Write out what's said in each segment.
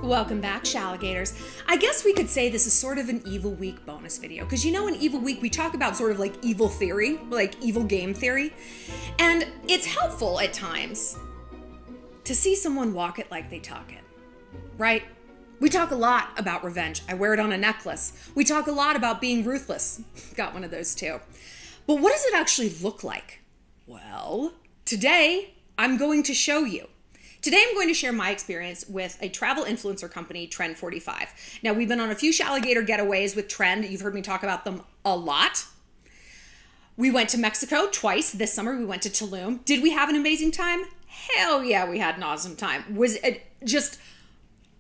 Welcome back, Shalligators. I guess we could say this is sort of an Evil Week bonus video, because you know in Evil Week we talk about sort of like evil theory, like evil game theory, and it's helpful at times to see someone walk it like they talk it, right? We talk a lot about revenge. I wear it on a necklace. We talk a lot about being ruthless. Got one of those too. But what does it actually look like? Well, today I'm going to show you. Today I'm going to share my experience with a travel influencer company, Trend45. Now, we've been on a few Shalligator getaways with Trend. You've heard me talk about them a lot. We went to Mexico twice this summer. We went to Tulum. Did we have an amazing time? Hell yeah, we had an awesome time. Was it just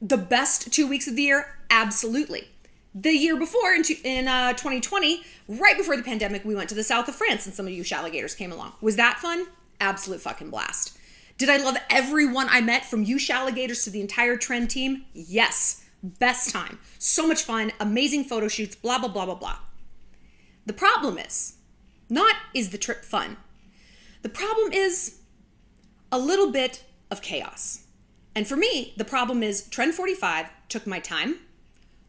the best 2 weeks of the year? Absolutely. The year before, in 2020, right before the pandemic, we went to the south of France and some of you Shalligators came along. Was that fun? Absolute fucking blast. Did I love everyone I met, from you Shalligators to the entire Trend team? Yes. Best time. So much fun. Amazing photo shoots, blah, blah, blah, blah, blah. The problem is the trip fun? The problem is a little bit of chaos. And for me, the problem is Trend45 took my time,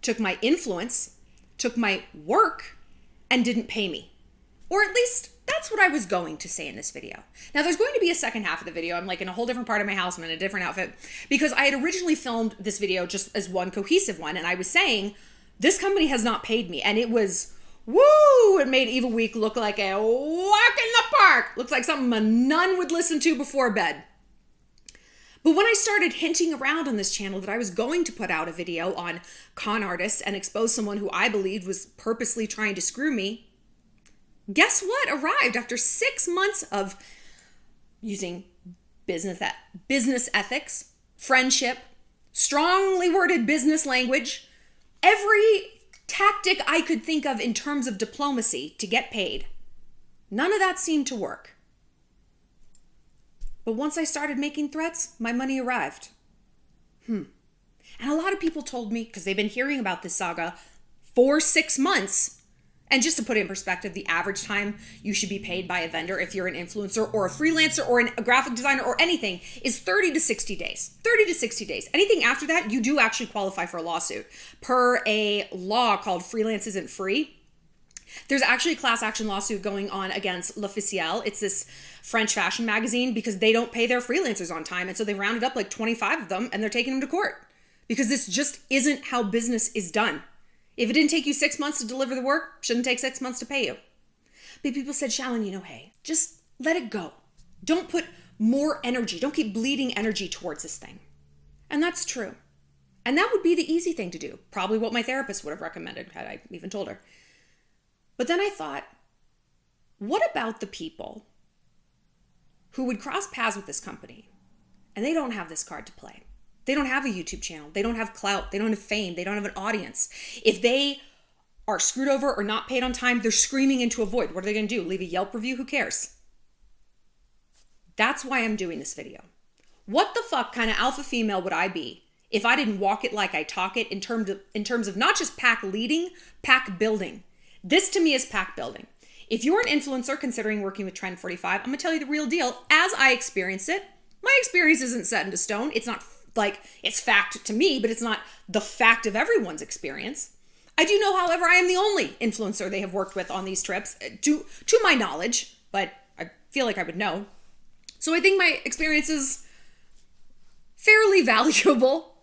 took my influence, took my work, and didn't pay me. Or at least that's what I was going to say in this video. Now, there's going to be a second half of the video. I'm like in a whole different part of my house. I'm in a different outfit because I had originally filmed this video just as one cohesive one. And I was saying, this company has not paid me. And it was, woo, it made Evil Week look like a walk in the park. Looks like something a nun would listen to before bed. But when I started hinting around on this channel that I was going to put out a video on con artists and expose someone who I believed was purposely trying to screw me, guess what arrived after 6 months of using business ethics, friendship, strongly worded business language, every tactic I could think of in terms of diplomacy to get paid. None of that seemed to work. But once I started making threats, my money arrived. And a lot of people told me, because they've been hearing about this saga for 6 months, and just to put it in perspective, the average time you should be paid by a vendor if you're an influencer or a freelancer or a graphic designer or anything is 30 to 60 days. 30 to 60 days. Anything after that, you do actually qualify for a lawsuit. Per a law called Freelance Isn't Free, there's actually a class action lawsuit going on against L'Officiel. It's this French fashion magazine because they don't pay their freelancers on time. And so they rounded up like 25 of them and they're taking them to court because this just isn't how business is done. If it didn't take you 6 months to deliver the work, shouldn't take 6 months to pay you. But people said, Shallon, hey, just let it go. Don't put more energy. Don't keep bleeding energy towards this thing. And that's true. And that would be the easy thing to do. Probably what my therapist would have recommended had I even told her. But then I thought, what about the people who would cross paths with this company and they don't have this card to play? They don't have a YouTube channel. They don't have clout. They don't have fame. They don't have an audience. If they are screwed over or not paid on time, they're screaming into a void. What are they going to do? Leave a Yelp review? Who cares? That's why I'm doing this video. What the fuck kind of alpha female would I be if I didn't walk it like I talk it in terms of not just pack leading, pack building? This to me is pack building. If you're an influencer considering working with Trend45, I'm going to tell you the real deal as I experience it. My experience isn't set into stone. It's not like it's fact to me, but it's not the fact of everyone's experience. I do know, however, I am the only influencer they have worked with on these trips to my knowledge, but I feel like I would know. So I think my experience is fairly valuable.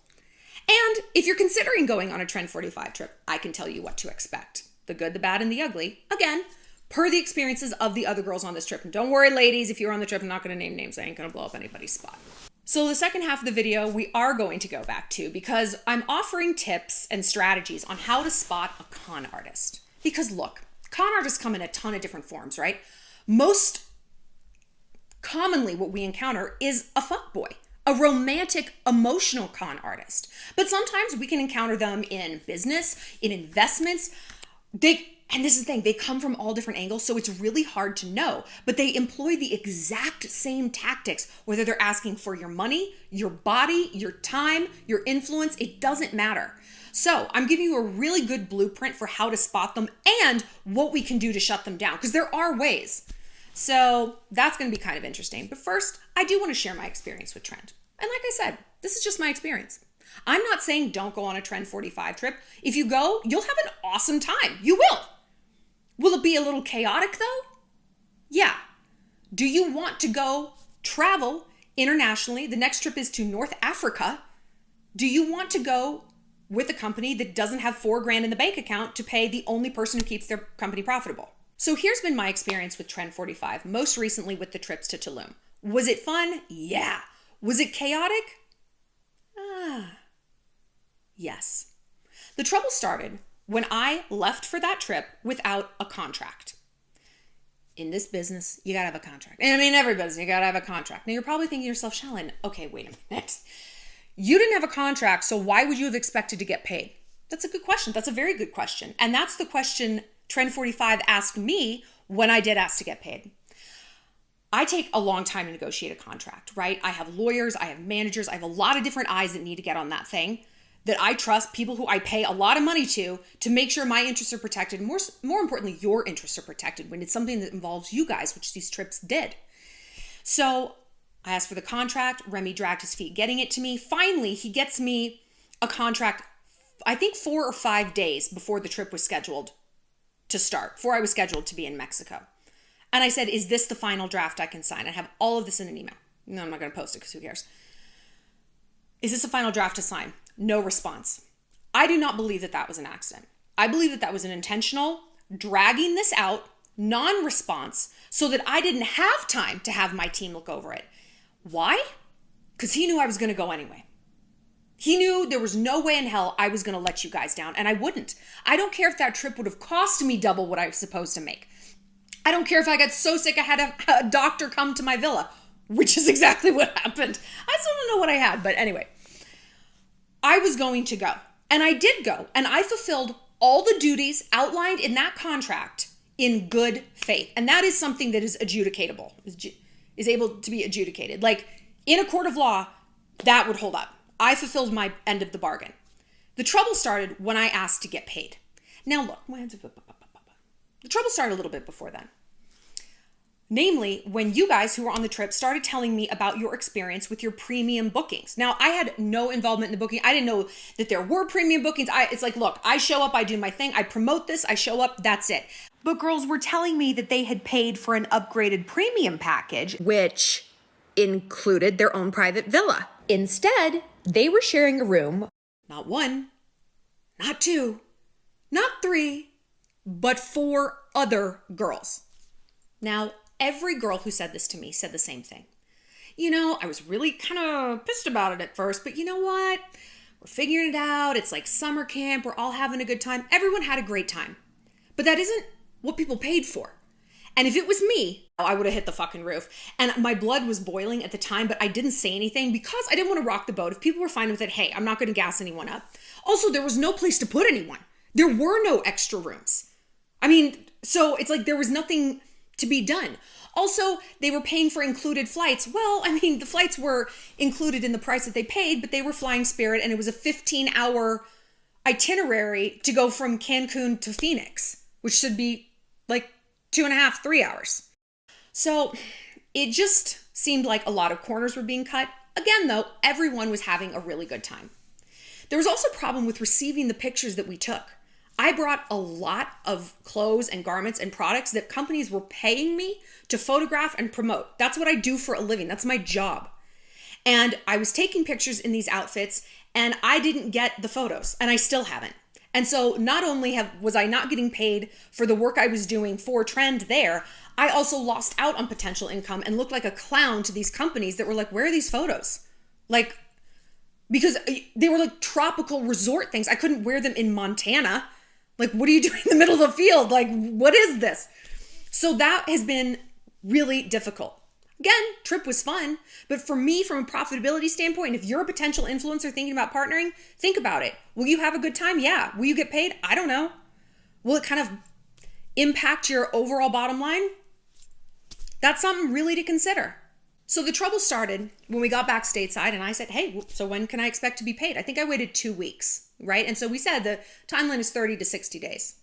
And if you're considering going on a Trend45 trip, I can tell you what to expect. The good, the bad, and the ugly. Again, per the experiences of the other girls on this trip. And don't worry, ladies, if you're on the trip, I'm not going to name names. I ain't going to blow up anybody's spot. So the second half of the video, we are going to go back to because I'm offering tips and strategies on how to spot a con artist. Because look, con artists come in a ton of different forms, right? Most commonly what we encounter is a fuckboy, a romantic, emotional con artist. But sometimes we can encounter them in business, in investments. And this is the thing, they come from all different angles, so it's really hard to know. But they employ the exact same tactics, whether they're asking for your money, your body, your time, your influence, it doesn't matter. So I'm giving you a really good blueprint for how to spot them and what we can do to shut them down, because there are ways. So that's going to be kind of interesting. But first, I do want to share my experience with Trend. And like I said, this is just my experience. I'm not saying don't go on a Trend45 trip. If you go, you'll have an awesome time. You will. Will it be a little chaotic though? Yeah. Do you want to go travel internationally? The next trip is to North Africa. Do you want to go with a company that doesn't have $4,000 in the bank account to pay the only person who keeps their company profitable? So here's been my experience with Trend45, most recently with the trips to Tulum. Was it fun? Yeah. Was it chaotic? Yes. The trouble started when I left for that trip without a contract. In this business, you gotta have a contract. And I mean, every business, you gotta have a contract. Now you're probably thinking to yourself, Shallon, okay, wait a minute. You didn't have a contract, so why would you have expected to get paid? That's a good question. That's a very good question. And that's the question Trend45 asked me when I did ask to get paid. I take a long time to negotiate a contract, right? I have lawyers, I have managers, I have a lot of different eyes that need to get on that thing that I trust, people who I pay a lot of money to make sure my interests are protected. More importantly, your interests are protected when it's something that involves you guys, which these trips did. So I asked for the contract. Remy dragged his feet getting it to me. Finally, he gets me a contract, I think 4 or 5 days before the trip was scheduled to start, before I was scheduled to be in Mexico. And I said, is this the final draft I can sign? I have all of this in an email. No, I'm not going to post it because who cares? Is this a final draft to sign? No response. I do not believe that that was an accident. I believe that that was an intentional dragging this out, non-response, so that I didn't have time to have my team look over it. Why? Because he knew I was going to go anyway. He knew there was no way in hell I was going to let you guys down, and I wouldn't. I don't care if that trip would have cost me double what I was supposed to make. I don't care if I got so sick I had a doctor come to my villa, which is exactly what happened. I still don't know what I had, but anyway. I was going to go, and I did go, and I fulfilled all the duties outlined in that contract in good faith. And that is something that is adjudicatable, is able to be adjudicated. Like in a court of law, that would hold up. I fulfilled my end of the bargain. The trouble started when I asked to get paid. Now look, the trouble started a little bit before then. Namely, when you guys who were on the trip started telling me about your experience with your premium bookings. Now, I had no involvement in the booking. I didn't know that there were premium bookings. It's like, look, I show up, I do my thing, I promote this, I show up, that's it. But girls were telling me that they had paid for an upgraded premium package, which included their own private villa. Instead, they were sharing a room, not 1, not 2, not 3, but 4 other girls. Now, every girl who said this to me said the same thing. You know, I was really kind of pissed about it at first, but you know what? We're figuring it out. It's like summer camp. We're all having a good time. Everyone had a great time. But that isn't what people paid for. And if it was me, I would have hit the fucking roof. And my blood was boiling at the time, but I didn't say anything because I didn't want to rock the boat. If people were fine with it, hey, I'm not going to gas anyone up. Also, there was no place to put anyone. There were no extra rooms. I mean, so it's like there was nothing to be done. Also, they were paying for included flights. Well, I mean, the flights were included in the price that they paid, but they were flying Spirit, and it was a 15-hour itinerary to go from Cancun to Phoenix, which should be like 2.5, 3 hours. So it just seemed like a lot of corners were being cut. Again, though, everyone was having a really good time. There was also a problem with receiving the pictures that we took. I brought a lot of clothes and garments and products that companies were paying me to photograph and promote. That's what I do for a living. That's my job. And I was taking pictures in these outfits and I didn't get the photos, and I still haven't. And so not only was I not getting paid for the work I was doing for Trend there, I also lost out on potential income and looked like a clown to these companies that were like, where are these photos? Like, because they were like tropical resort things. I couldn't wear them in Montana. Like, what are you doing in the middle of the field? Like, what is this? So that has been really difficult. Again, trip was fun, but for me, from a profitability standpoint, if you're a potential influencer thinking about partnering, think about it. Will you have a good time? Yeah. Will you get paid? I don't know. Will it kind of impact your overall bottom line? That's something really to consider. So the trouble started when we got back stateside and I said, hey, so when can I expect to be paid? I think I waited 2 weeks, right? And so we said the timeline is 30 to 60 days.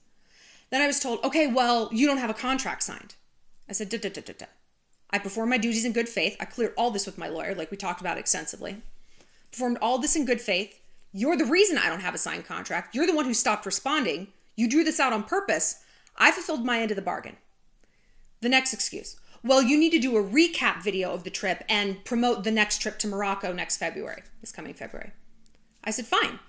Then I was told, okay, well, you don't have a contract signed. I said, I performed my duties in good faith. I cleared all this with my lawyer, like we talked about extensively. Performed all this in good faith. You're the reason I don't have a signed contract. You're the one who stopped responding. You drew this out on purpose. I fulfilled my end of the bargain. The next excuse. Well, you need to do a recap video of the trip and promote the next trip to Morocco this coming February. I said, fine.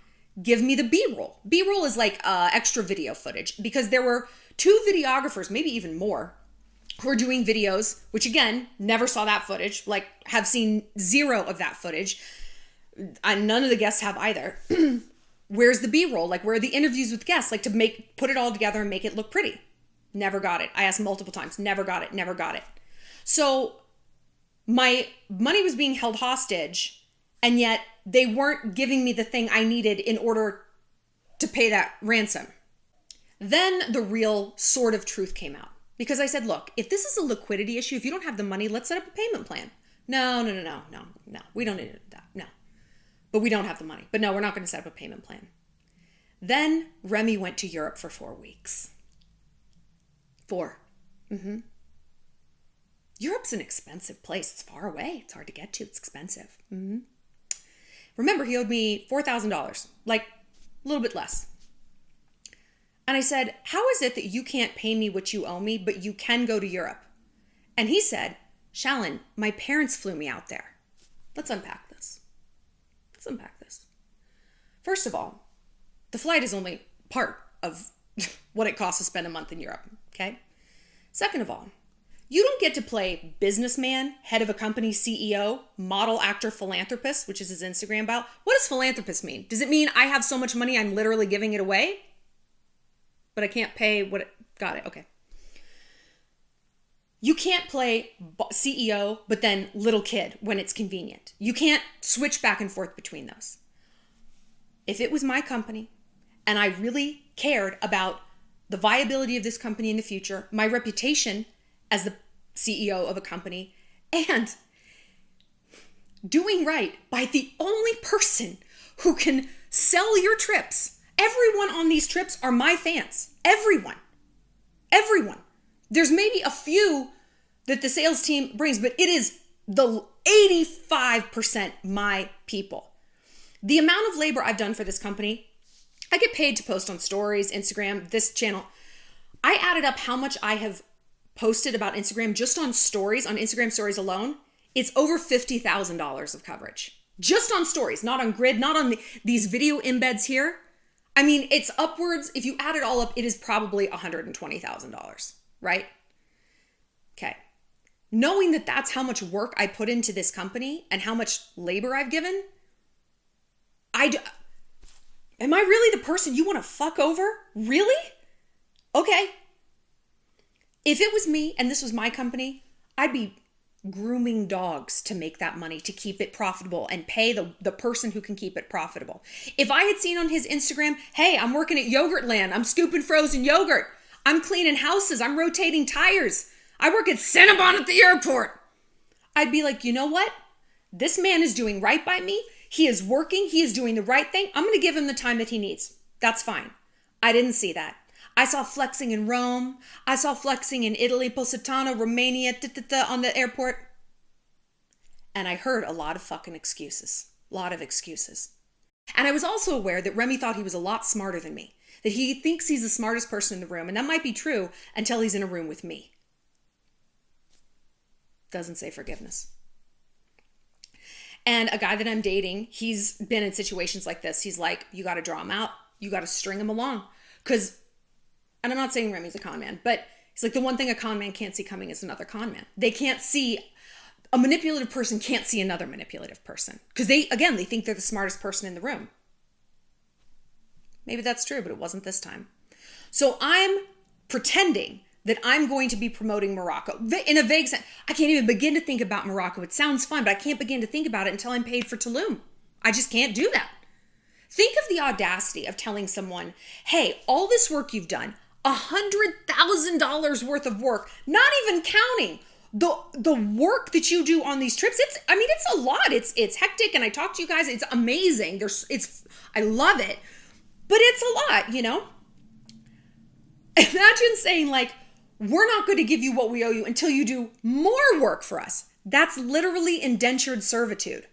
Give me the B-roll. B-roll is like extra video footage because there were 2 videographers, maybe even more, who are doing videos, which again, never saw that footage, like have seen 0 of that footage. None of the guests have either. Where's the B-roll? Like, where are the interviews with guests? Like, to put it all together and make it look pretty. Never got it. I asked multiple times. Never got it. So my money was being held hostage, and yet they weren't giving me the thing I needed in order to pay that ransom. Then the real sort of truth came out. Because I said, look, if this is a liquidity issue, if you don't have the money, let's set up a payment plan. No. We don't need that. No. But we don't have the money. But no, we're not going to set up a payment plan. Then Remy went to Europe for 4 weeks. 4. Europe's an expensive place. It's far away. It's hard to get to. It's expensive. Remember, he owed me $4,000, like a little bit less. And I said, how is it that you can't pay me what you owe me, but you can go to Europe? And he said, Shallon, my parents flew me out there. Let's unpack this. First of all, the flight is only part of what it costs to spend a month in Europe, okay? Second of all, you don't get to play businessman, head of a company, CEO, model, actor, philanthropist, which is his Instagram bio. What does philanthropist mean? Does it mean I have so much money I'm literally giving it away? But I can't pay got it, okay. You can't play CEO, but then little kid when it's convenient. You can't switch back and forth between those. If it was my company and I really cared about the viability of this company in the future, my reputation as the CEO of a company, and doing right by the only person who can sell your trips. Everyone on these trips are my fans. Everyone. There's maybe a few that the sales team brings, but it is the 85% my people. The amount of labor I've done for this company, I get paid to post on stories, Instagram, this channel. I added up how much I have posted about Instagram just on stories, on Instagram stories alone. It's over $50,000 of coverage. Just on stories, not on grid, not on these video embeds here. I mean, it's upwards, if you add it all up, it is probably $120,000, right? Okay. Knowing that that's how much work I put into this company and how much labor I've given, am I really the person you want to fuck over? Really? Okay. If it was me and this was my company, I'd be grooming dogs to make that money, to keep it profitable and pay the person who can keep it profitable. If I had seen on his Instagram, hey, I'm working at Yogurtland, I'm scooping frozen yogurt, I'm cleaning houses, I'm rotating tires, I work at Cinnabon at the airport, I'd be like, you know what? This man is doing right by me. He is working. He is doing the right thing. I'm going to give him the time that he needs. That's fine. I didn't see that. I saw flexing in Rome. I saw flexing in Italy, Positano, Romania, on the airport. And I heard a lot of fucking excuses. A lot of excuses. And I was also aware that Remy thought he was a lot smarter than me. That he thinks he's the smartest person in the room. And that might be true until he's in a room with me. Doesn't say forgiveness. And a guy that I'm dating, he's been in situations like this. He's like, you got to draw him out. You got to string him along. And I'm not saying Remy's a con man, but he's like, the one thing a con man can't see coming is another con man. They can't see, a manipulative person can't see another manipulative person. Because they think they're the smartest person in the room. Maybe that's true, but it wasn't this time. So I'm pretending that I'm going to be promoting Morocco in a vague sense. I can't even begin to think about Morocco. It sounds fun, but I can't begin to think about it until I'm paid for Tulum. I just can't do that. Think of the audacity of telling someone, hey, all this work you've done, $100,000 worth of work, not even counting the work that you do on these trips. It's a lot. It's hectic, and I talk to you guys. It's amazing. I love it, but it's a lot, you know? Imagine saying like, we're not going to give you what we owe you until you do more work for us. That's literally indentured servitude.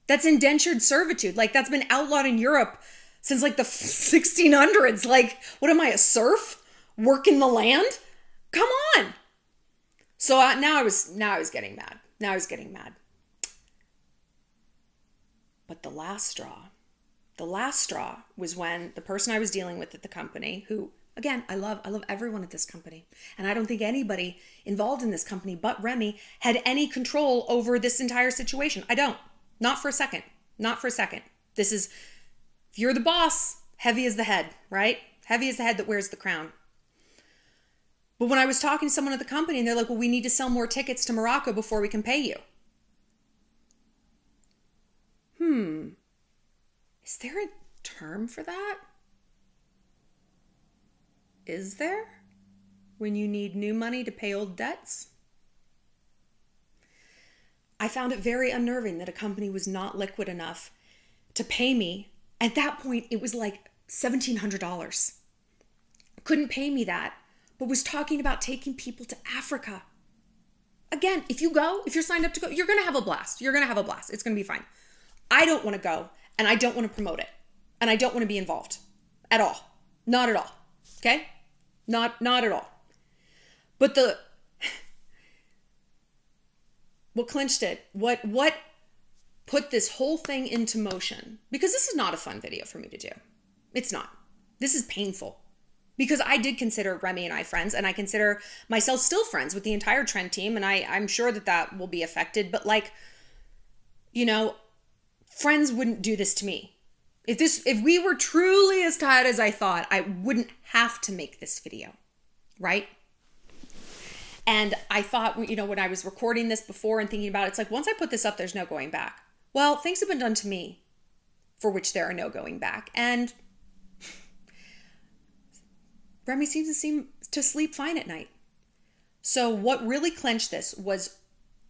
That's indentured servitude. Like, that's been outlawed in Europe since like the 1600s. Like, what am I, a serf? Working the land? Come on. So now I was getting mad. Now I was getting mad. But the last straw was when the person I was dealing with at the company, who, again, I love everyone at this company. And I don't think anybody involved in this company but Remy had any control over this entire situation. I don't. Not for a second. Not for a second. This is, if you're the boss, heavy is the head, right? Heavy is the head that wears the crown. But when I was talking to someone at the company and they're like, well, we need to sell more tickets to Morocco before we can pay you. Is there a term for that? Is there? When you need new money to pay old debts? I found it very unnerving that a company was not liquid enough to pay me. At that point, it was like $1,700. Couldn't pay me that, but was talking about taking people to Africa. Again, if you're signed up to go, you're going to have a blast. You're going to have a blast. It's going to be fine. I don't want to go, and I don't want to promote it, and I don't want to be involved at all. Not at all. Okay? Not at all. But what clinched it, what put this whole thing into motion, because this is not a fun video for me to do. It's not. This is painful. Because I did consider Remy and I friends, and I consider myself still friends with the entire Trend team, and I'm sure that will be affected. But like, friends wouldn't do this to me. If we were truly as tight as I thought, I wouldn't have to make this video, right? And I thought, when I was recording this before and thinking about it, it's like, once I put this up, there's no going back. Well, things have been done to me for which there are no going back. And Remy seems to sleep fine at night. So what really clenched this was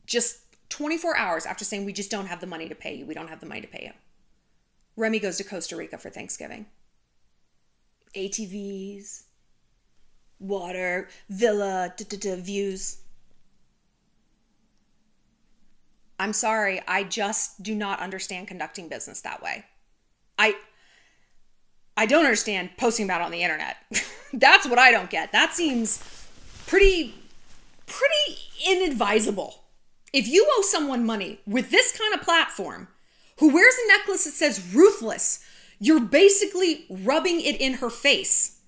just 24 hours after saying, we just don't have the money to pay you. We don't have the money to pay you. Remy goes to Costa Rica for Thanksgiving. ATVs, water, villa, views. I'm sorry, I just do not understand conducting business that way. I don't understand posting about it on the internet. That's what I don't get. That seems pretty inadvisable. If you owe someone money with this kind of platform, who wears a necklace that says ruthless, you're basically rubbing it in her face.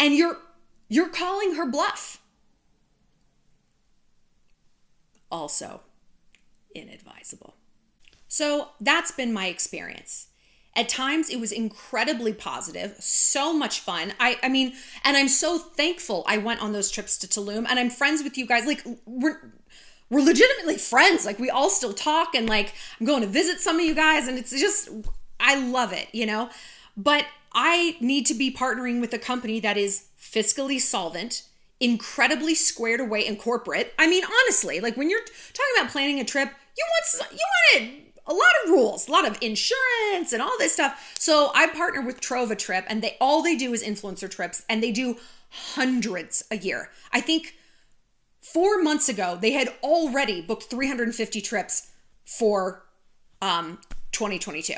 And you're calling her bluff. Also inadvisable. So that's been my experience. At times it was incredibly positive, so much fun. I mean, and I'm so thankful I went on those trips to Tulum, and I'm friends with you guys. Like, we're legitimately friends. Like, we all still talk, and like, I'm going to visit some of you guys, and it's just, I love it, But I need to be partnering with a company that is fiscally solvent, incredibly squared away and corporate. I mean, honestly, like, when you're talking about planning a trip, you want a lot of rules, a lot of insurance and all this stuff. So I partner with TROVA Trip, and all they do is influencer trips, and they do hundreds a year. I think 4 months ago, they had already booked 350 trips for 2022.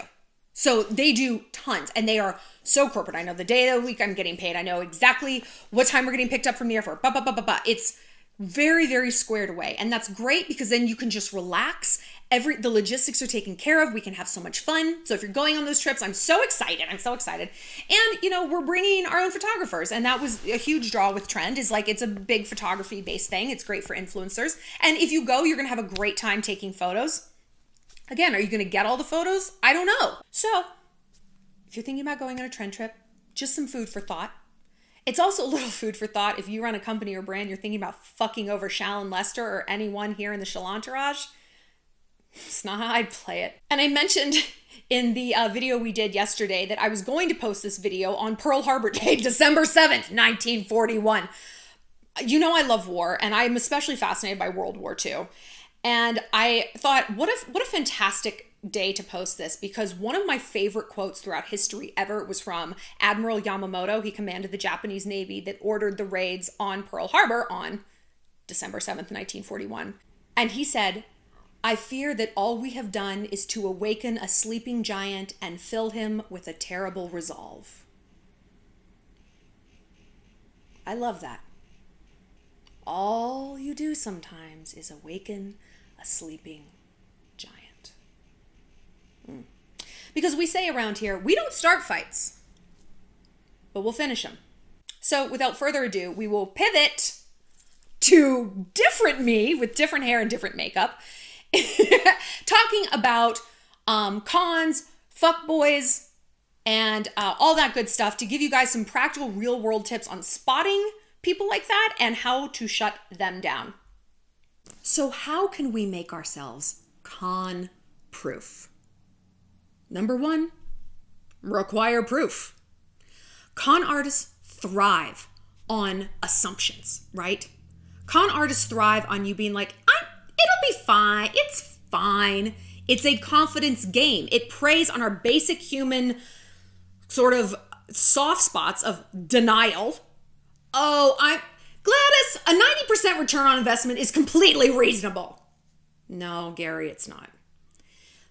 So they do tons, and they are so corporate. I know the day of the week I'm getting paid. I know exactly what time we're getting picked up from the airport. It's very, very squared away. And that's great, because then you can just relax. The logistics are taken care of. We can have so much fun. So if you're going on those trips, I'm so excited. And, we're bringing our own photographers. And that was a huge draw with Trend, is like, it's a big photography based thing. It's great for influencers. And if you go, you're going to have a great time taking photos. Again, are you going to get all the photos? I don't know. So if you're thinking about going on a Trend trip, just some food for thought. It's also a little food for thought if you run a company or brand, you're thinking about fucking over Shallon Lester or anyone here in the Shallontourage. It's not how I'd play it. And I mentioned in the video we did yesterday that I was going to post this video on Pearl Harbor Day, December 7th, 1941. I love war, and I'm especially fascinated by World War II. And I thought, what a fantastic day to post this, because one of my favorite quotes throughout history ever was from Admiral Yamamoto. He commanded the Japanese Navy that ordered the raids on Pearl Harbor on December 7th, 1941. And he said, I fear that all we have done is to awaken a sleeping giant and fill him with a terrible resolve. I love that. All you do sometimes is awaken a sleeping giant. Because we say around here, we don't start fights, but we'll finish them. So without further ado, we will pivot to different me with different hair and different makeup, talking about cons, fuckboys, and all that good stuff to give you guys some practical real world tips on spotting people like that and how to shut them down. So how can we make ourselves con proof? Number one, require proof. Con artists thrive on assumptions, right? Con artists thrive on you being like, it'll be fine. It's fine. It's a confidence game. It preys on our basic human sort of soft spots of denial. Oh, Gladys, a 90% return on investment is completely reasonable. No, Gary, it's not.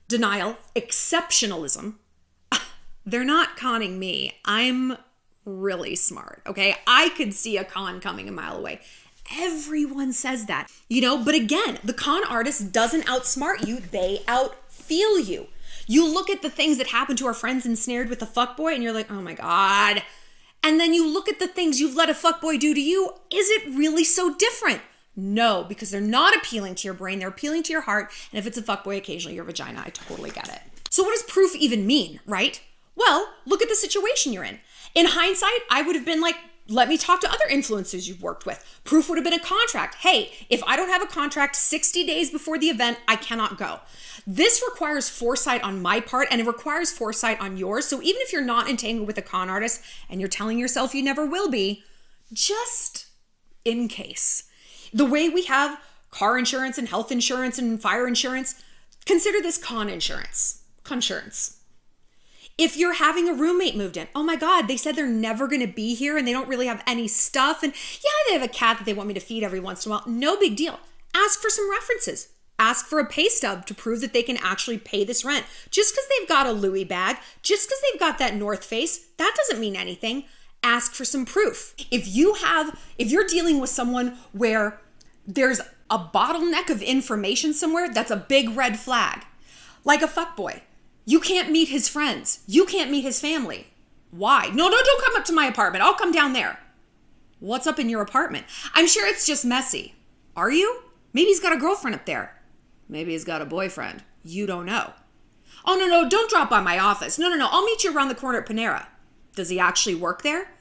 Denial, exceptionalism. They're not conning me. I'm really smart, okay? I could see a con coming a mile away. Everyone says that, but again, the con artist doesn't outsmart you, they outfeel you. You look at the things that happen to our friends ensnared with a fuckboy and you're like, oh my God. And then you look at the things you've let a fuckboy do to you. Is it really so different? No, because they're not appealing to your brain. They're appealing to your heart. And if it's a fuckboy, occasionally your vagina. I totally get it. So what does proof even mean, right? Well, look at the situation you're in. In hindsight, I would have been like, let me talk to other influencers you've worked with. Proof would have been a contract. Hey, if I don't have a contract 60 days before the event, I cannot go. This requires foresight on my part and it requires foresight on yours. So even if you're not entangled with a con artist and you're telling yourself you never will be, just in case. The way we have car insurance and health insurance and fire insurance, consider this con insurance. Consurance. If you're having a roommate moved in, oh my God, they said they're never going to be here and they don't really have any stuff. And yeah, they have a cat that they want me to feed every once in a while. No big deal. Ask for some references. Ask for a pay stub to prove that they can actually pay this rent. Just because they've got a Louis bag, just because they've got that North Face, that doesn't mean anything. Ask for some proof. If you're dealing with someone where there's a bottleneck of information somewhere, that's a big red flag. Like a fuckboy. You can't meet his friends. You can't meet his family. Why? No, don't come up to my apartment. I'll come down there. What's up in your apartment? I'm sure it's just messy. Are you? Maybe he's got a girlfriend up there. Maybe he's got a boyfriend. You don't know. Oh, no, don't drop by my office. No, I'll meet you around the corner at Panera. Does he actually work there?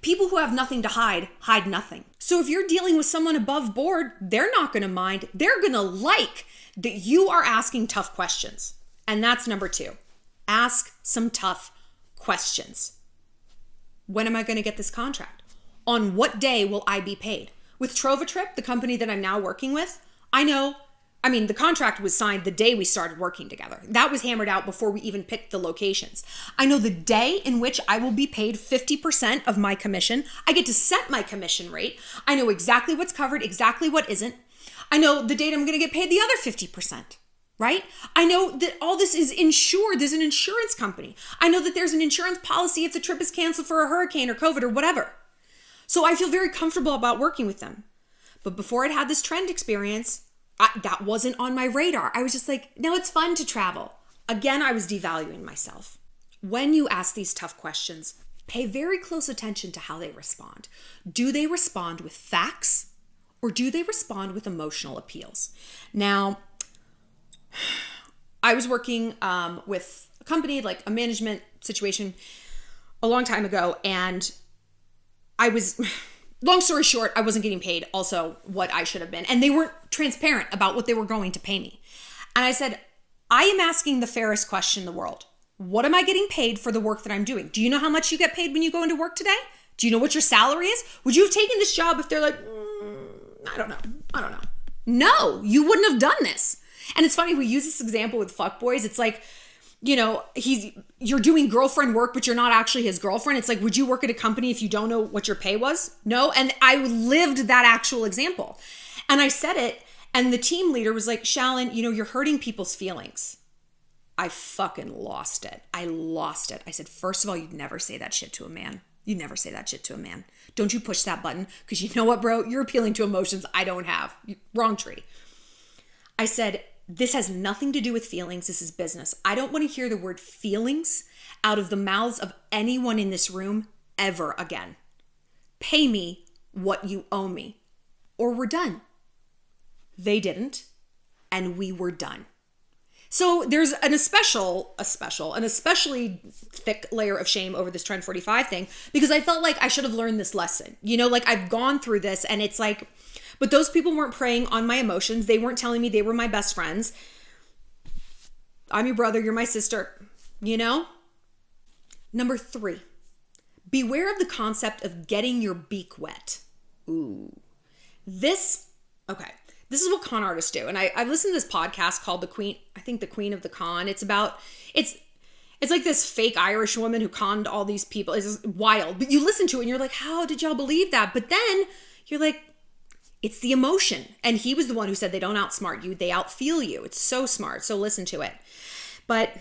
People who have nothing to hide nothing. So if you're dealing with someone above board, they're not going to mind. They're going to like that you are asking tough questions. And that's number two. Ask some tough questions. When am I going to get this contract? On what day will I be paid? With TROVA Trip, the company that I'm now working with, the contract was signed the day we started working together. That was hammered out before we even picked the locations. I know the day in which I will be paid 50% of my commission. I get to set my commission rate. I know exactly what's covered, exactly what isn't. I know the date I'm going to get paid the other 50%. Right? I know that all this is insured. There's an insurance company. I know that there's an insurance policy if the trip is canceled for a hurricane or COVID or whatever. So I feel very comfortable about working with them. But before I'd had this trend experience, that wasn't on my radar. I was just like, no, it's fun to travel. Again, I was devaluing myself. When you ask these tough questions, pay very close attention to how they respond. Do they respond with facts or do they respond with emotional appeals? Now, I was working with a company, like a management situation a long time ago. And long story short, I wasn't getting paid also what I should have been. And they weren't transparent about what they were going to pay me. And I said, I am asking the fairest question in the world. What am I getting paid for the work that I'm doing? Do you know how much you get paid when you go into work today? Do you know what your salary is? Would you have taken this job if they're like, I don't know. No, you wouldn't have done this. And it's funny, we use this example with fuckboys. It's like, you're doing girlfriend work, but you're not actually his girlfriend. It's like, would you work at a company if you don't know what your pay was? No. And I lived that actual example. And I said it, And the team leader was like, Shallon, you're hurting people's feelings. I fucking lost it. I lost it. I said, first of all, you'd never say that shit to a man. You never say that shit to a man. Don't you push that button, because you know what, bro? You're appealing to emotions I don't have. Wrong tree. I said, this has nothing to do with feelings. This is business. I don't want to hear the word feelings out of the mouths of anyone in this room ever again. Pay me what you owe me, or we're done. They didn't, and we were done. So there's an especially thick layer of shame over this Trend45 thing, because I felt like I should have learned this lesson. Like I've gone through this, and it's like, but those people weren't preying on my emotions. They weren't telling me they were my best friends. I'm your brother, you're my sister, Number 3, beware of the concept of getting your beak wet. Ooh. This is what con artists do. And I've listened to this podcast called The Queen of the Con. It's like this fake Irish woman who conned all these people. It's wild. But you listen to it and you're like, how did y'all believe that? But then you're like, it's the emotion. And he was the one who said they don't outsmart you, they outfeel you. It's so smart. So listen to it. But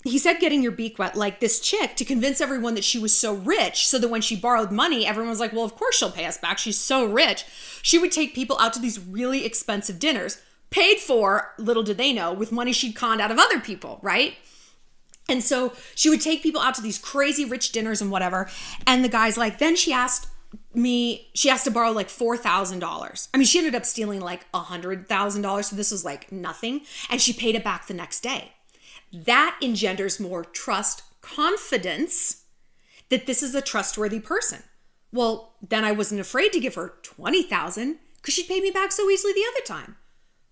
he said getting your beak wet, like this chick, to convince everyone that she was so rich, so that when she borrowed money, everyone was like, well, of course she'll pay us back. She's so rich. She would take people out to these really expensive dinners, paid for, little did they know, with money she'd conned out of other people, right? And so she would take people out to these crazy rich dinners and whatever. And the guy's like, then she asked to borrow like $4,000. I mean, she ended up stealing like $100,000. So this was like nothing. And she paid it back the next day. That engenders more trust, confidence that this is a trustworthy person. Well, then I wasn't afraid to give her $20,000 because she'd pay me back so easily the other time.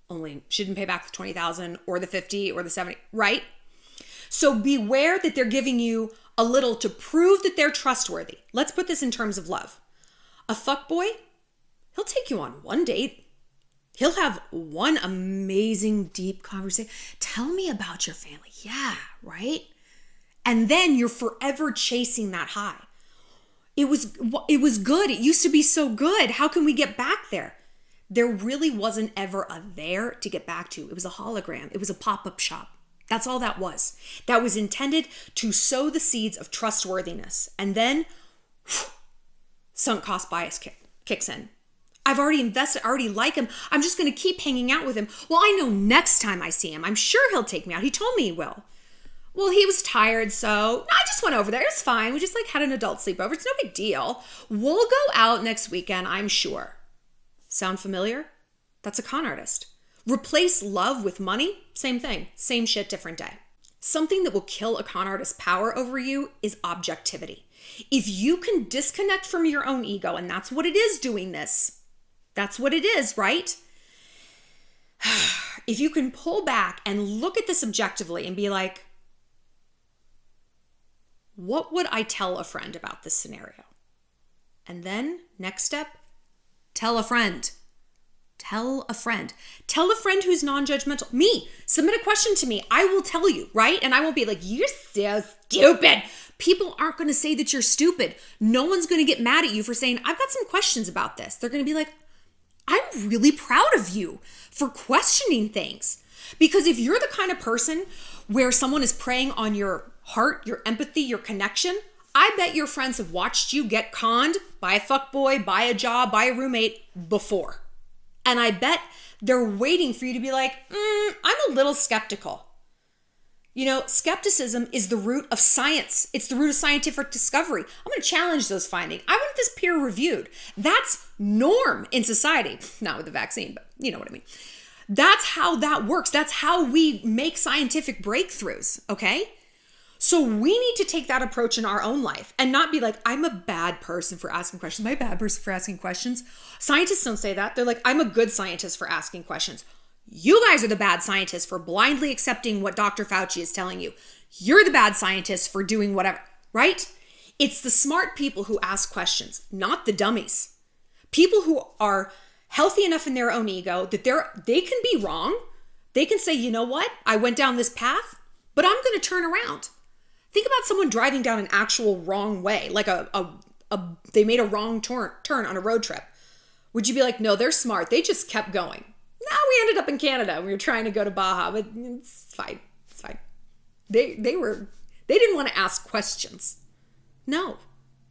Only she didn't pay back the $20,000 or the $50,000 or the $70,000, right? So beware that they're giving you a little to prove that they're trustworthy. Let's put this in terms of love. A fuckboy, he'll take you on one date. He'll have one amazing, deep conversation. Tell me about your family. Yeah, right? And then you're forever chasing that high. It was good. It used to be so good. How can we get back there? There really wasn't ever a there to get back to. It was a hologram. It was a pop-up shop. That's all that was. That was intended to sow the seeds of trustworthiness. And then sunk cost bias kicks in. I've already invested, I already like him. I'm just going to keep hanging out with him. Well, I know next time I see him, I'm sure he'll take me out. He told me he will. Well, he was tired, so I just went over there. It's fine. We just had an adult sleepover. It's no big deal. We'll go out next weekend, I'm sure. Sound familiar? That's a con artist. Replace love with money, same thing. Same shit, different day. Something that will kill a con artist's power over you is objectivity. If you can disconnect from your own ego, and that's what it is doing this, that's what it is, right? If you can pull back and look at this objectively and be like, what would I tell a friend about this scenario? And then next step, tell a friend. Tell a friend. Tell a friend who's non-judgmental. Me. Submit a question to me. I will tell you, right? And I won't be like, you're so stupid. People aren't going to say that you're stupid. No one's going to get mad at you for saying, I've got some questions about this. They're going to be like, I'm really proud of you for questioning things. Because if you're the kind of person where someone is preying on your heart, your empathy, your connection, I bet your friends have watched you get conned by a fuckboy, by a job, by a roommate before. And I bet they're waiting for you to be like, I'm a little skeptical. Skepticism is the root of science. It's the root of scientific discovery. I'm going to challenge those findings. I want this peer reviewed. That's norm in society. Not with the vaccine, but you know what I mean. That's how that works. That's how we make scientific breakthroughs, okay? So we need to take that approach in our own life and not be like, I'm a bad person for asking questions. Am I a bad person for asking questions? Scientists don't say that. They're like, I'm a good scientist for asking questions. You guys are the bad scientists for blindly accepting what Dr. Fauci is telling you. You're the bad scientists for doing whatever, right? It's the smart people who ask questions, not the dummies. People who are healthy enough in their own ego that they can be wrong. They can say, you know what? I went down this path, but I'm going to turn around. Think about someone driving down an actual wrong way, like they made a wrong turn on a road trip. Would you be like, no, they're smart. They just kept going. Now we ended up in Canada. We were trying to go to Baja, but it's fine. It's fine. They didn't want to ask questions. No.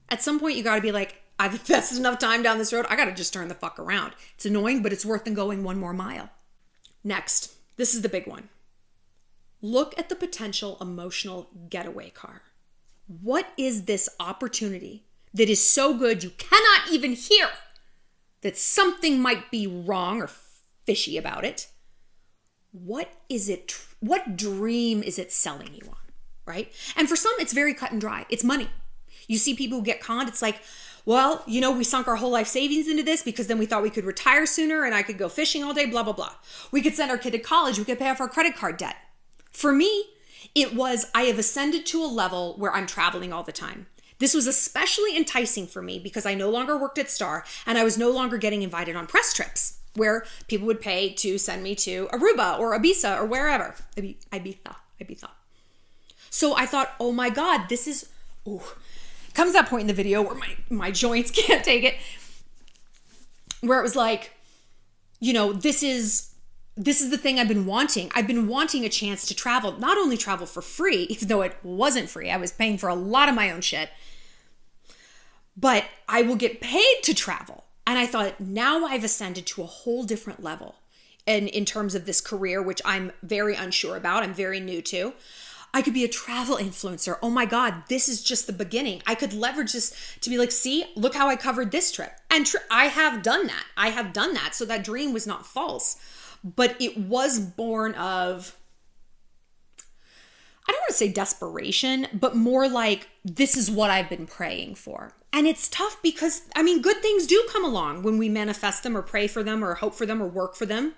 At some point, you got to be like, I've invested enough time down this road. I got to just turn the fuck around. It's annoying, but it's worth than going one more mile. Next, this is the big one. Look at the potential emotional getaway car. What is this opportunity that is so good you cannot even hear that something might be wrong or fishy about it? What is it? What dream is it selling you on, right? And for some, it's very cut and dry. It's money. You see people who get conned. It's like, well, you know, we sunk our whole life savings into this because then we thought we could retire sooner and I could go fishing all day, blah, blah, blah. We could send our kid to college. We could pay off our credit card debt. For me, it was, I have ascended to a level where I'm traveling all the time. This was especially enticing for me because I no longer worked at Star and I was no longer getting invited on press trips where people would pay to send me to Aruba or Ibiza or wherever. Ibiza. So I thought, oh my God, this is, comes that point in the video where my joints can't take it, where it was like, you know, this is the thing I've been wanting. I've been wanting a chance to travel, not only travel for free, even though it wasn't free. I was paying for a lot of my own shit, but I will get paid to travel. And I thought, now I've ascended to a whole different level. And in terms of this career, which I'm very unsure about, I'm very new to, I could be a travel influencer. Oh my God, this is just the beginning. I could leverage this to be like, see, look how I covered this trip. And I have done that. So that dream was not false, but it was born of, I don't want to say desperation, but more like, this is what I've been praying for. And it's tough because, I mean, good things do come along when we manifest them or pray for them or hope for them or work for them.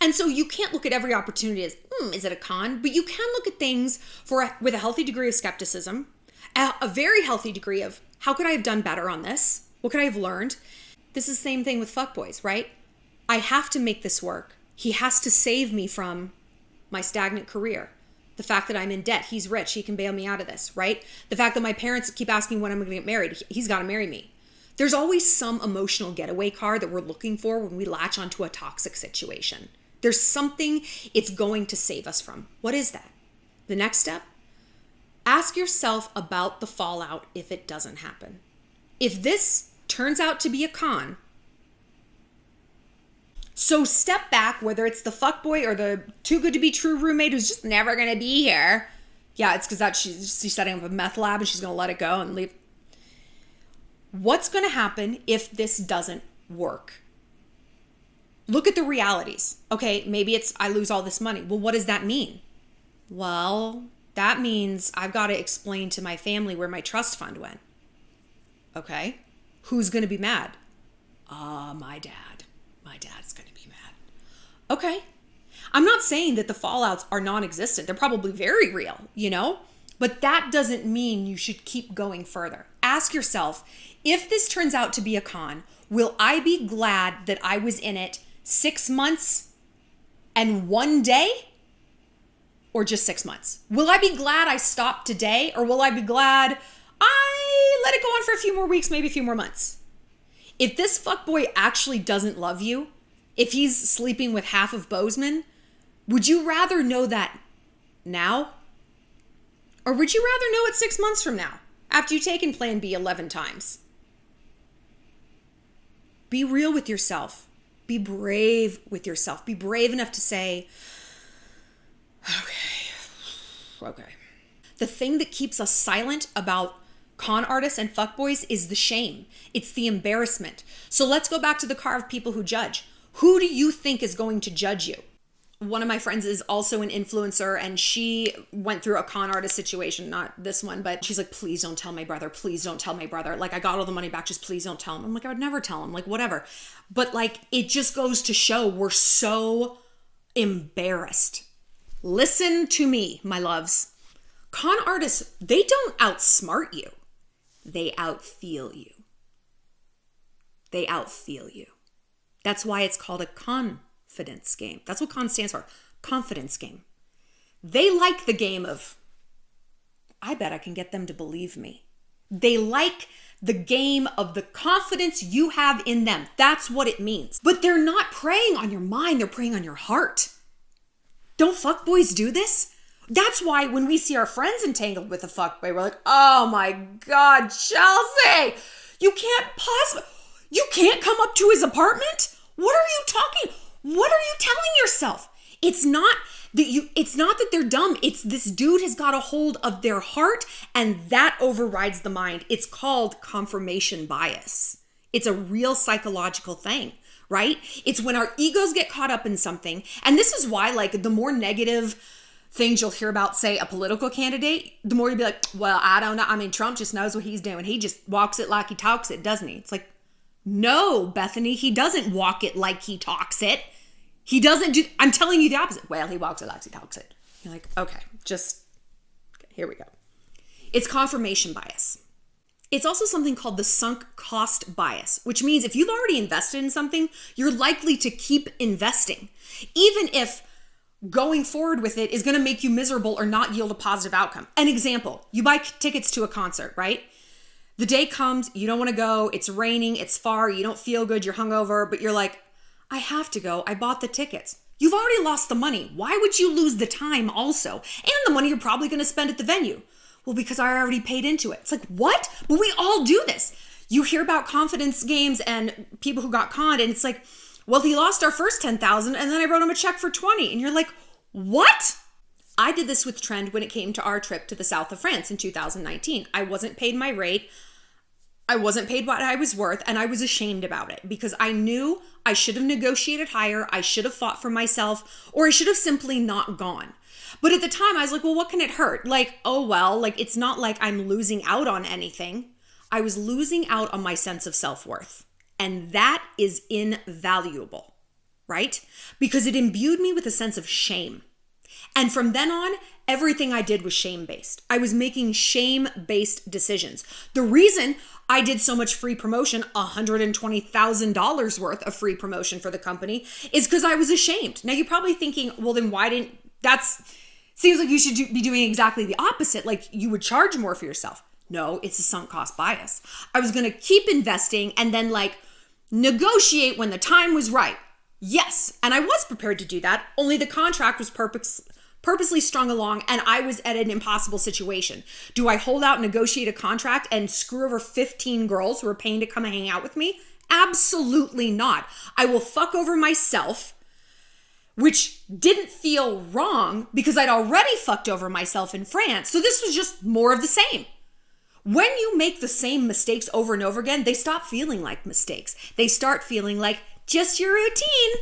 And so you can't look at every opportunity as, is it a con? But you can look at things with a healthy degree of skepticism, a very healthy degree of, how could I have done better on this? What could I have learned? This is the same thing with fuckboys, right? I have to make this work. He has to save me from my stagnant career. The fact that I'm in debt, he's rich, he can bail me out of this, right? The fact that my parents keep asking when I'm gonna get married, he's gotta marry me. There's always some emotional getaway car that we're looking for when we latch onto a toxic situation. There's something it's going to save us from. What is that? The next step? Ask yourself about the fallout if it doesn't happen. If this turns out to be a con, so step back, whether it's the fuckboy or the too good to be true roommate who's just never gonna be here. Yeah, it's because she's setting up a meth lab and she's gonna let it go and leave. What's gonna happen if this doesn't work? Look at the realities. Okay, maybe it's I lose all this money. Well, what does that mean? Well, that means I've got to explain to my family where my trust fund went. Okay, who's going to be mad? My dad. My dad's going to be mad. Okay, I'm not saying that the fallouts are non-existent. They're probably very real, you know? But that doesn't mean you should keep going further. Ask yourself, if this turns out to be a con, will I be glad that I was in it 6 months and 1 day, or just 6 months? Will I be glad I stopped today, or will I be glad I let it go on for a few more weeks, maybe a few more months? If this fuckboy actually doesn't love you, if he's sleeping with half of Bozeman, would you rather know that now? Or would you rather know it 6 months from now, after you've taken Plan B 11 times? Be real with yourself. Be brave with yourself. Be brave enough to say, okay. The thing that keeps us silent about con artists and fuckboys is the shame. It's the embarrassment. So let's go back to the car of people who judge. Who do you think is going to judge you? One of my friends is also an influencer and she went through a con artist situation, not this one, but she's like, please don't tell my brother. Please don't tell my brother. Like, I got all the money back. Just please don't tell him. I'm like, I would never tell him, like, whatever. But like, it just goes to show we're so embarrassed. Listen to me, my loves. Con artists, they don't outsmart you. They outfeel you. They outfeel you. That's why it's called a confidence game. That's what con stands for. Confidence game. They like the game of, I bet I can get them to believe me. They like the game of the confidence you have in them. That's what it means. But they're not preying on your mind, they're preying on your heart. Don't fuckboys do this? That's why when we see our friends entangled with a fuckboy, we're like, oh my God, Chelsea, you can't come up to his apartment? What are you telling yourself? It's not that they're dumb. It's this dude has got a hold of their heart and that overrides the mind. It's called confirmation bias. It's a real psychological thing, right? It's when our egos get caught up in something. And this is why, like, the more negative things you'll hear about, say, a political candidate, the more you'll be like, well, I don't know. I mean, Trump just knows what he's doing. He just walks it like he talks it, doesn't he? It's like, no, Bethany, he doesn't walk it like he talks it. He doesn't do, I'm telling you the opposite. Well, he walks it like he talks it. You're like, okay, here we go. It's confirmation bias. It's also something called the sunk cost bias, which means if you've already invested in something, you're likely to keep investing, even if going forward with it is going to make you miserable or not yield a positive outcome. An example, you buy tickets to a concert, right? The day comes, you don't want to go, it's raining, it's far, you don't feel good, you're hungover, but you're like, I have to go, I bought the tickets. You've already lost the money. Why would you lose the time also? And the money you're probably going to spend at the venue. Well, because I already paid into it. It's like, what? But we all do this. You hear about confidence games and people who got conned, and it's like, well, he lost our first 10,000 and then I wrote him a check for 20. And you're like, what? I did this with Trend when it came to our trip to the south of France in 2019. I wasn't paid my rate. I wasn't paid what I was worth, and I was ashamed about it because I knew I should have negotiated higher, I should have fought for myself, or I should have simply not gone. But at the time, I was like, well, what can it hurt? Like, oh, well, like, it's not like I'm losing out on anything. I was losing out on my sense of self-worth, and that is invaluable, right? Because it imbued me with a sense of shame. And from then on, everything I did was shame-based. I was making shame-based decisions. The reason I did so much free promotion, $120,000 worth of free promotion for the company, is because I was ashamed. Now you're probably thinking, well, then seems like you should be doing exactly the opposite. Like you would charge more for yourself. No, it's a sunk cost bias. I was going to keep investing and then like negotiate when the time was right. Yes, and I was prepared to do that, only the contract was purposely strung along and I was at an impossible situation. Do I hold out and negotiate a contract and screw over 15 girls who are paying to come and hang out with me? Absolutely not. I will fuck over myself, which didn't feel wrong because I'd already fucked over myself in France. So this was just more of the same. When you make the same mistakes over and over again, they stop feeling like mistakes. They start feeling like just your routine.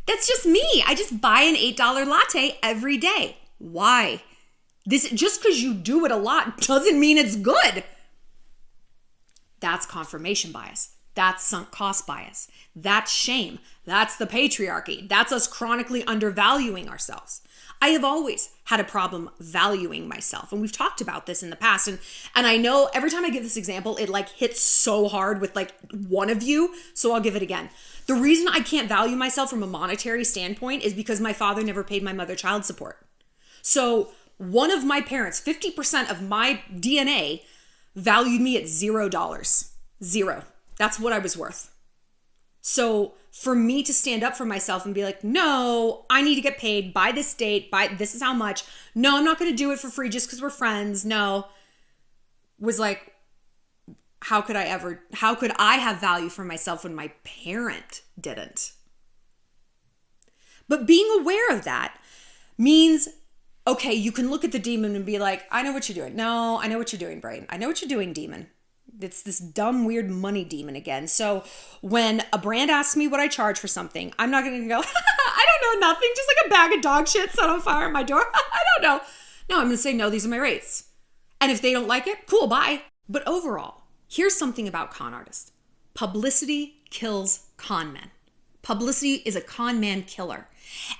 That's just me. I just buy an $8 latte every day. Why? Just because you do it a lot doesn't mean it's good. That's confirmation bias. That's sunk cost bias. That's shame. That's the patriarchy. That's us chronically undervaluing ourselves. I have always had a problem valuing myself. And we've talked about this in the past. And I know every time I give this example, it like hits so hard with like one of you. So I'll give it again. The reason I can't value myself from a monetary standpoint is because my father never paid my mother child support. So one of my parents, 50% of my DNA valued me at $0. Zero. That's what I was worth. So for me to stand up for myself and be like, no, I need to get paid by this date, this is how much. No, I'm not going to do it for free just because we're friends. No, was like, how could I have value for myself when my parent didn't? But being aware of that means, okay, you can look at the demon and be like, I know what you're doing. No, I know what you're doing, brain. I know what you're doing, demon. It's this dumb, weird money demon again. So when a brand asks me what I charge for something, I'm not going to go, I don't know, nothing. Just like a bag of dog shit set on fire at my door. I don't know. No, I'm going to say, no, these are my rates. And if they don't like it, cool, bye. But overall, here's something about con artists. Publicity kills con men. Publicity is a con man killer.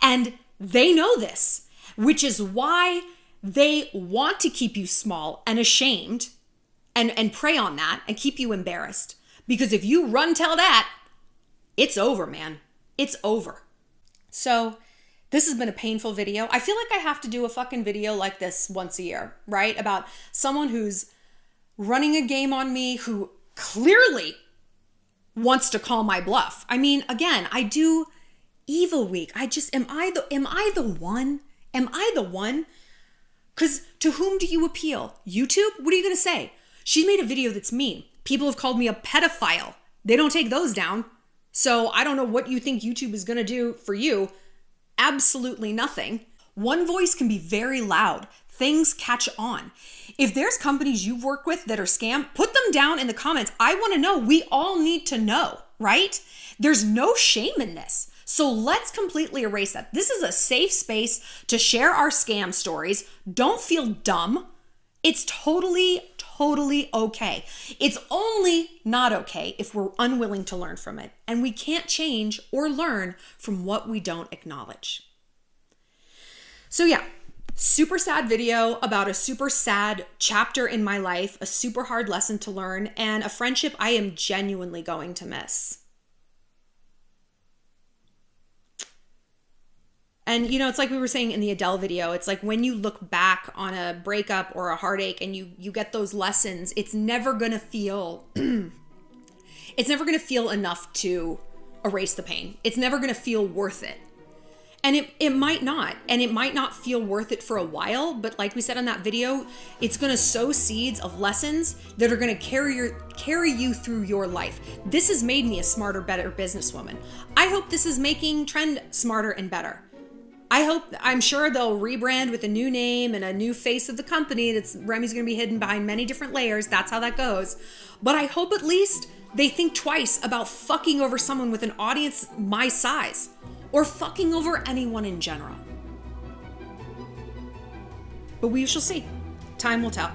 And they know this, which is why they want to keep you small and ashamed and prey on that and keep you embarrassed. Because if you run tell that, it's over, man. It's over. So this has been a painful video. I feel like I have to do a fucking video like this once a year, right? About someone who's running a game on me, who clearly wants to call my bluff. I mean, again, I do Evil Week. Am I the one? Am I the one? Because to whom do you appeal? YouTube? What are you going to say? She made a video that's mean. People have called me a pedophile. They don't take those down. So I don't know what you think YouTube is going to do for you. Absolutely nothing. One voice can be very loud. Things catch on. If there's companies you've worked with that are scam, put them down in the comments. I want to know. We all need to know, right? There's no shame in this. So let's completely erase that. This is a safe space to share our scam stories. Don't feel dumb. It's totally okay. It's only not okay if we're unwilling to learn from it. And we can't change or learn from what we don't acknowledge. So yeah, super sad video about a super sad chapter in my life, a super hard lesson to learn, and a friendship I am genuinely going to miss. And you know, it's like we were saying in the Adele video, it's like when you look back on a breakup or a heartache and you get those lessons, it's never gonna feel enough to erase the pain. It's never gonna feel worth it. And it might not. And it might not feel worth it for a while, but like we said on that video, it's gonna sow seeds of lessons that are gonna carry you through your life. This has made me a smarter, better businesswoman. I hope this is making Trend smarter and better. I'm sure they'll rebrand with a new name and a new face of the company. Remy's gonna be hidden behind many different layers. That's how that goes. But I hope at least they think twice about fucking over someone with an audience my size, or fucking over anyone in general. But we shall see. Time will tell.